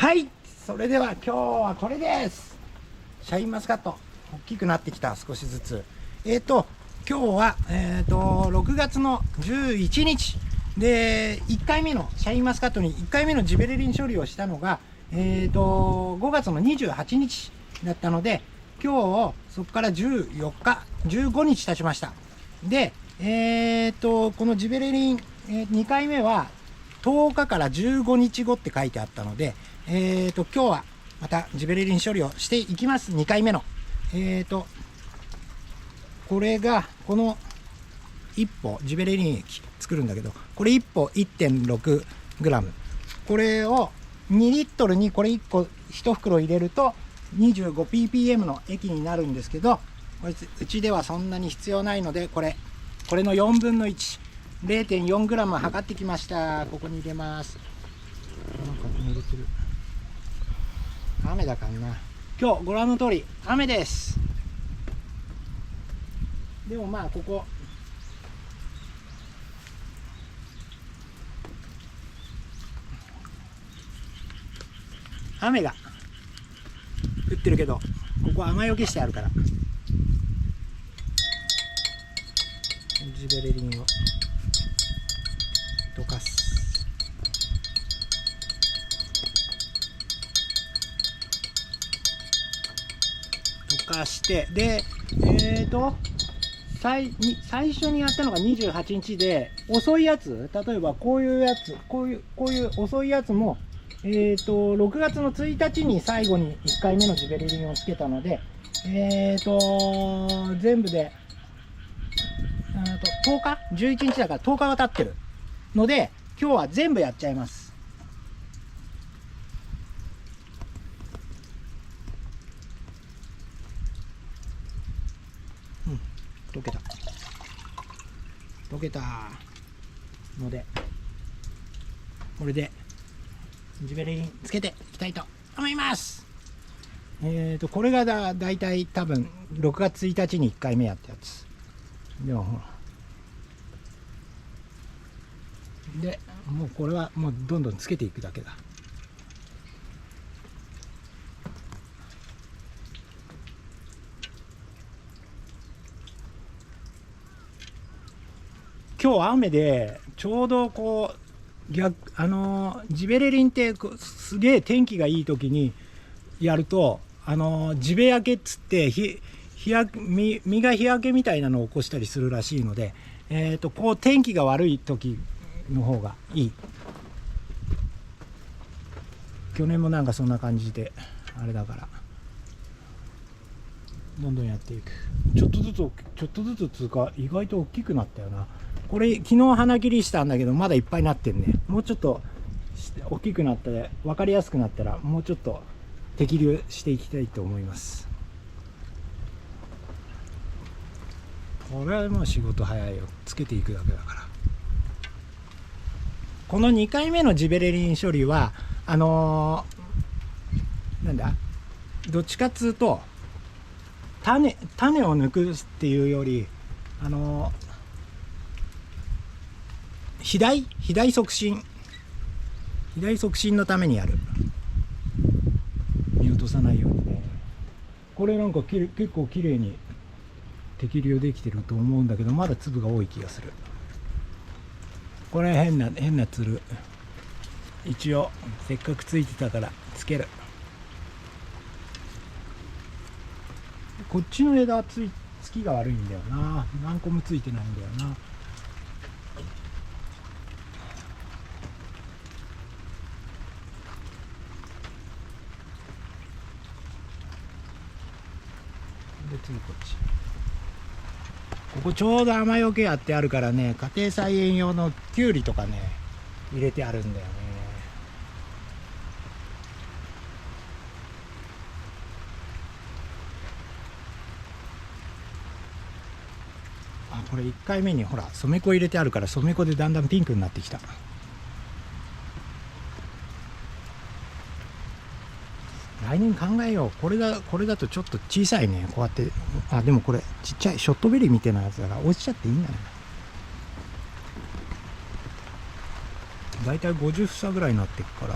はい、それでは今日はこれです。シャインマスカット大きくなってきた、少しずつ。今日は6月の11日で1回目のシャインマスカットに1回目のジベレリン処理をしたのが5月の28日だったので、今日そこから14日15日経ちました。でこのジベレリン、2回目は10日から15日後って書いてあったので、今日はまたジベレリン処理をしていきます。2回目のこれがこの1歩ジベレリン液作るんだけど、これ1歩 1.6 グラム、これを2リットルにこれ1個1袋入れると 25ppm の液になるんですけど、これうちではそんなに必要ないので、これの4分の 1、0.4 グラム測ってきました。ここに入れます。なんか濡れてる。雨だからな。今日ご覧の通り雨です。でもまあここ雨が降ってるけど、ここ雨よけしてあるからジベレリンを溶かす。溶かして、で最初にやったのが28日で、遅いやつ、例えばこういうやつ、こういう遅いやつも6月の1日に最後に1回目のジベレリンをつけたので、全部で10日11日だから10日が経ってるので、今日は全部やっちゃいます。溶けたので、これでジベレリンつけていきたいと思います。これがだいたい多分6月1日に1回目やったやつでも、ほらでもうこれはもうどんどんつけていくだけだ。今日雨でちょうどこうジベレリンってすげえ天気がいい時にやるとジベ焼けっつって実が日焼けみたいなのを起こしたりするらしいので、こう天気が悪い時の方がいい。去年もなんかそんな感じであれだから、どんどんやっていく。ちょっとずつつうか、意外と大きくなったよな。これ昨日花切りしたんだけど、まだいっぱいなってんね。もうちょっと大きくなったら、分かりやすくなったら、もうちょっと適量していきたいと思います。これはもう仕事早いよ。つけていくだけだから。この2回目のジベレリン処理はなんだ、どっちかっつうと種を抜くっていうより肥大促進のためにやる。見落とさないようにね。これなんか結構綺麗に適量できてると思うんだけど、まだ粒が多い気がする。これ変なつる、一応せっかくついてたからつける。こっちの枝はつきが悪いんだよな。何個もついてないんだよな。で次こっち。ここちょうど雨よけやってあるからね、家庭菜園用のきゅうりとかね入れてあるんだよね。あ、これ1回目にほら染め粉入れてあるから、染め粉でだんだんピンクになってきた。来年考えよう。これだとちょっと小さいね。こうやって、あ、でもこれちっちゃいショットベリーみたいなやつだから落ちちゃっていいんだよね。だいたい50房ぐらいになってくから、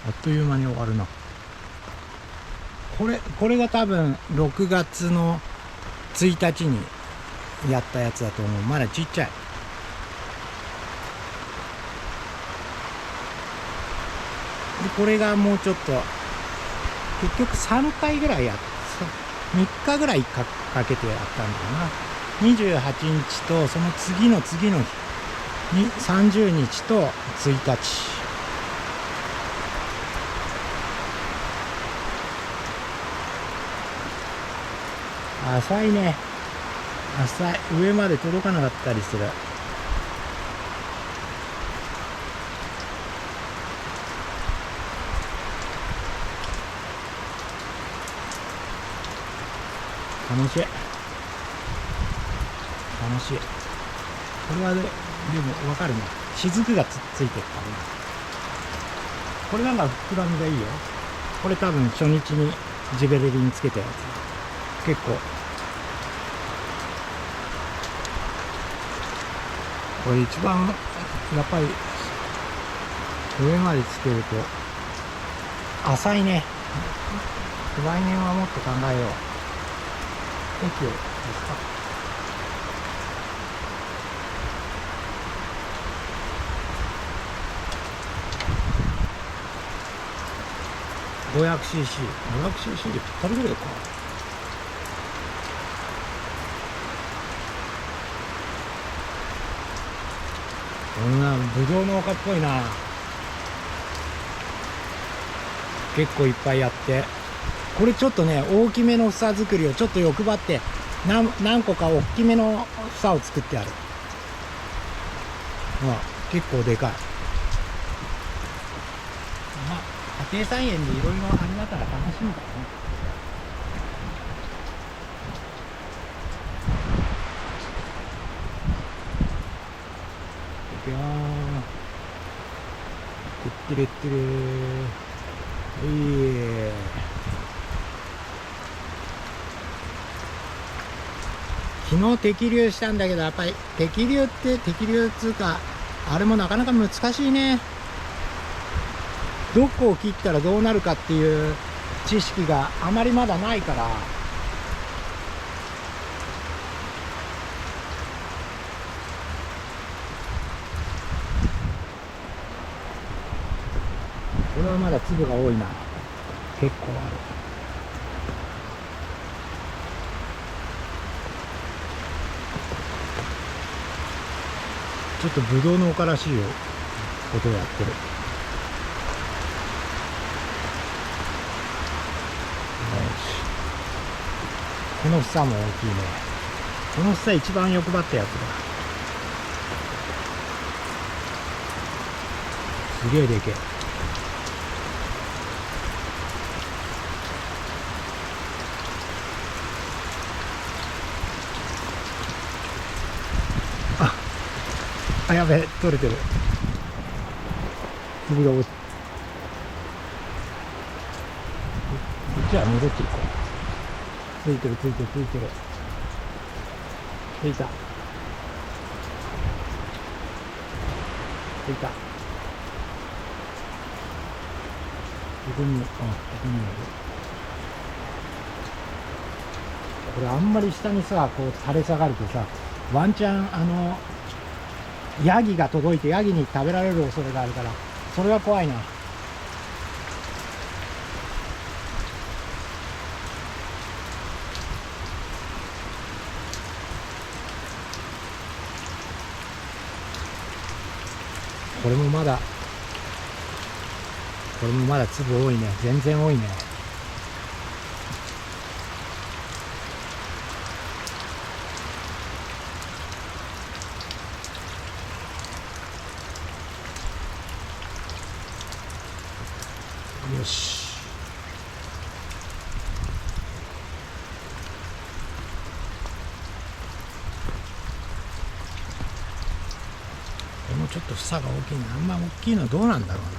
あっという間に終わるな。これが多分6月の1日にやったやつだと思う。まだちっちゃい。でこれがもうちょっと結局3回ぐらい3日ぐらいかけてやったんだよな。28日とその次の日に30日と1日。浅いね。浅い。上まで届かなかったりする。楽しい。これはでも分かるね。雫がついてるからね。これなんか膨らみがいいよ。これ多分初日にジベレリンつけたやつ。結構これ一番やっぱり上までつけると浅いね。来年はもっと考えよう。駅ですか。500cc でぴったりぐらいか。こんなぶどう農家っぽいな。結構いっぱいやって、これちょっとね大きめの房作りをちょっと欲張って何個か大きめの房を作ってある。結構でかい。家庭菜園でいろいろあれだったら楽しみだね。いくよー。てってれってれー。昨日摘粒したんだけど、やっぱり摘粒っつうかあれもなかなか難しいね。どこを切ったらどうなるかっていう知識があまりまだないから、これはまだ粒が多いな。結構ある。ちょっとブドウ農家らしいことをやってる。この房も大きいね。この房一番欲張ったやつだ。すげえでけえ。やべえ、取れてる。粒が落ち、こっちは戻っていこう。ついてる。ついた。ここにある。これあんまり下にさこう垂れ下がるとさ、ワンチャンヤギが届いてヤギに食べられる恐れがあるから、それは怖いな。これもまだ粒多いね。全然多いね。よし。これもちょっと房が大きいな。あんま大きいのはどうなんだろうな。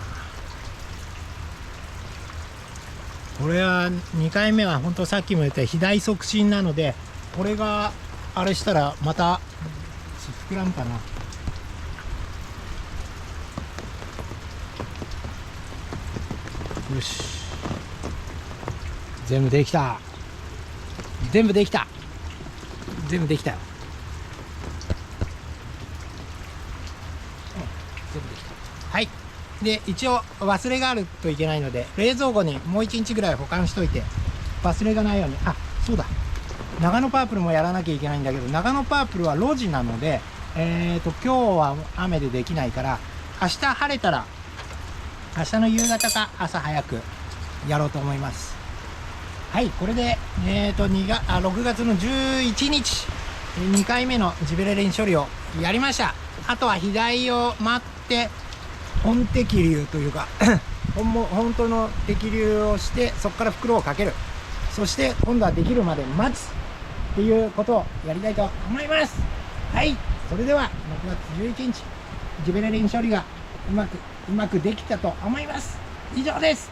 これは2回目は本当さっきも言った肥大促進なので、これがあれしたらまた膨らむかな。よし、全部できた。全部できた。全部できたよ。全部できた。はい。で、一応忘れがあるといけないので、冷蔵庫にもう1日ぐらい保管しといて、忘れがないように。あ、そうだ。長野パープルもやらなきゃいけないんだけど、長野パープルは路地なので、今日は雨でできないから、明日晴れたら、明日の夕方か朝早くやろうと思います。はい、これで、6月の11日、2回目のジベレリン処理をやりました。あとは肥大を待って、本摘粒というか本当の摘粒をして、そこから袋をかける。そして今度はできるまで待つっていうことをやりたいと思います。はい、それでは6月11日、ジベレリン処理がうまくできたと思います。以上です。